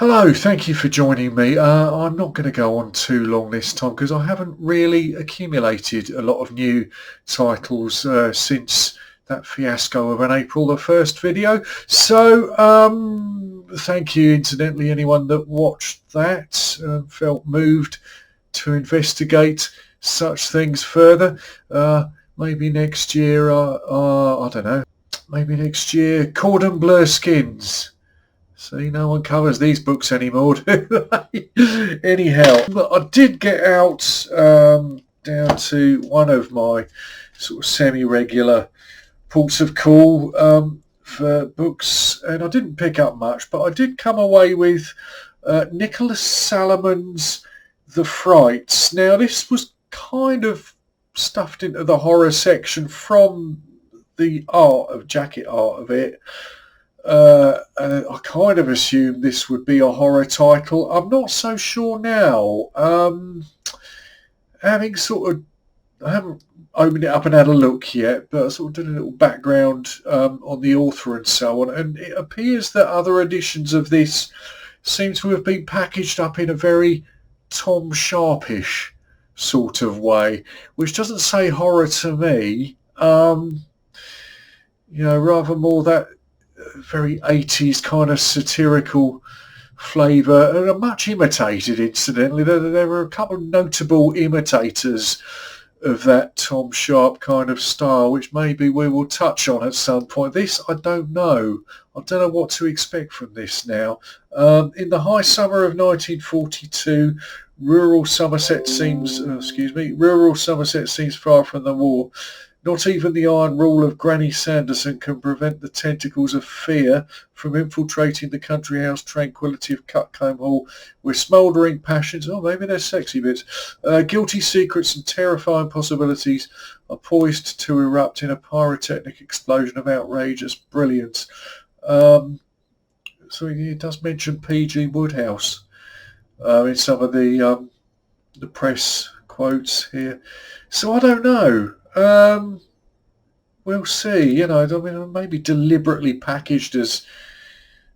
Hello, thank you for joining me. I'm not going to go on too long this time because I haven't really accumulated a lot of new titles since that fiasco of an April the 1st video. So, thank you, incidentally, anyone that watched that and felt moved to investigate such things further. Maybe next year, I don't know, maybe next year, Cordon Bleu Skins. See, no one covers these books anymore, do they? Anyhow, I did get out down to one of my sort of semi-regular ports of call for books, and I didn't pick up much, but I did come away with Nicholas Salamon's The Frights. Now, this was kind of stuffed into the horror section from the jacket art of it. And I kind of assumed this would be a horror title. I'm not so sure now. Having sort of, I haven't opened it up and had a look yet, but I sort of did a little background on the author and so on, and it appears that other editions of this seem to have been packaged up in a very Tom Sharpish sort of way, which doesn't say horror to me. Rather more that very 80s kind of satirical flavour, and are much imitated, incidentally. There were a couple of notable imitators of that Tom Sharp kind of style, which maybe we will touch on at some point. This, I don't know. I don't know what to expect from this now. In the high summer of 1942, rural Somerset seems far from the war. Not even the iron rule of Granny Sanderson can prevent the tentacles of fear from infiltrating the country house tranquility of Cutcombe Hall, where smouldering passions, maybe they're sexy bits, guilty secrets and terrifying possibilities are poised to erupt in a pyrotechnic explosion of outrageous brilliance. So it does mention P.G. Wodehouse in some of the press quotes here. So I don't know. We'll see. Maybe deliberately packaged as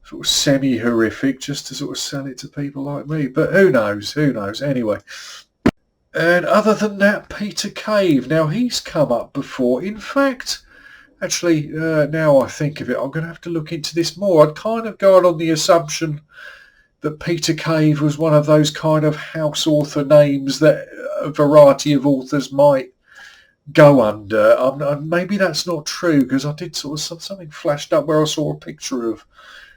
sort of semi-horrific just to sort of sell it to people like me. But who knows? Anyway. And other than that, Peter Cave. Now, he's come up before. In fact, actually, now I think of it, I'm going to have to look into this more. I'd kind of gone on the assumption that Peter Cave was one of those kind of house author names that a variety of authors might go under. Maybe that's not true, because I did sort of something flashed up where I saw a picture of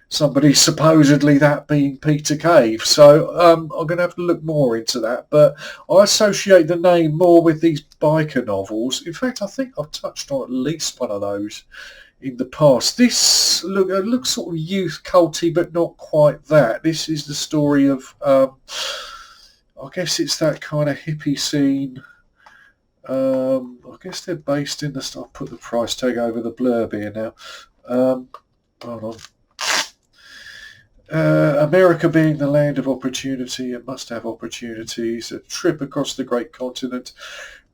somebody supposedly that being Peter Cave. So I'm going to have to look more into that. But I associate the name more with these biker novels. In fact, I think I've touched on at least one of those in the past. This looks sort of youth culty, but not quite that. This is the story of, I guess it's that kind of hippie scene. I guess they're based in the... I'll put the price tag over the blurb here now. Hold on. America being the land of opportunity, it must have opportunities. A trip across the great continent,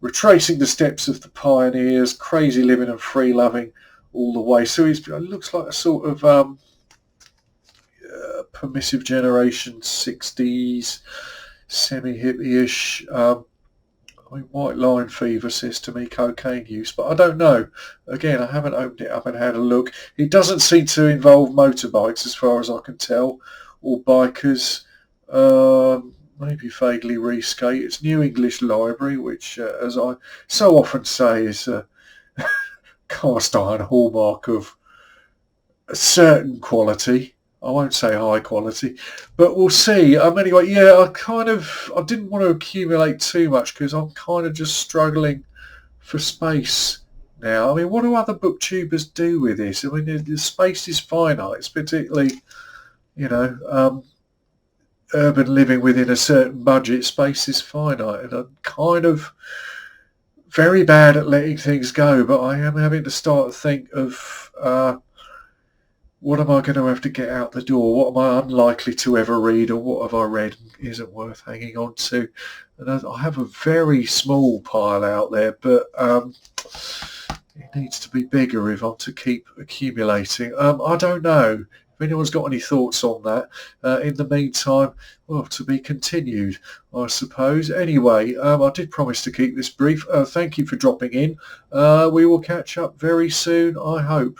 retracing the steps of the pioneers, crazy living and free loving all the way. So it looks like a sort of permissive generation, 60s, semi-hippie-ish. White line fever says to me cocaine use, but I don't know. Again, I haven't opened it up and had a look. It doesn't seem to involve motorbikes as far as I can tell, or bikers. Maybe vaguely rescate. It's New English Library, which, as I so often say, is a cast iron hallmark of a certain quality. I won't say high quality, but we'll see. Anyway, yeah, I didn't want to accumulate too much because I'm kind of just struggling for space now. I mean, what do other booktubers do with this? I mean, the space is finite. It's particularly, urban living within a certain budget. Space is finite, and I'm kind of very bad at letting things go, but I am having to start to think of... what am I going to have to get out the door? What am I unlikely to ever read, or what have I read isn't worth hanging on to? And I have a very small pile out there, but it needs to be bigger if I'm to keep accumulating. I don't know. If anyone's got any thoughts on that. In the meantime, well, to be continued, I suppose. Anyway, I did promise to keep this brief. Thank you for dropping in. We will catch up very soon, I hope.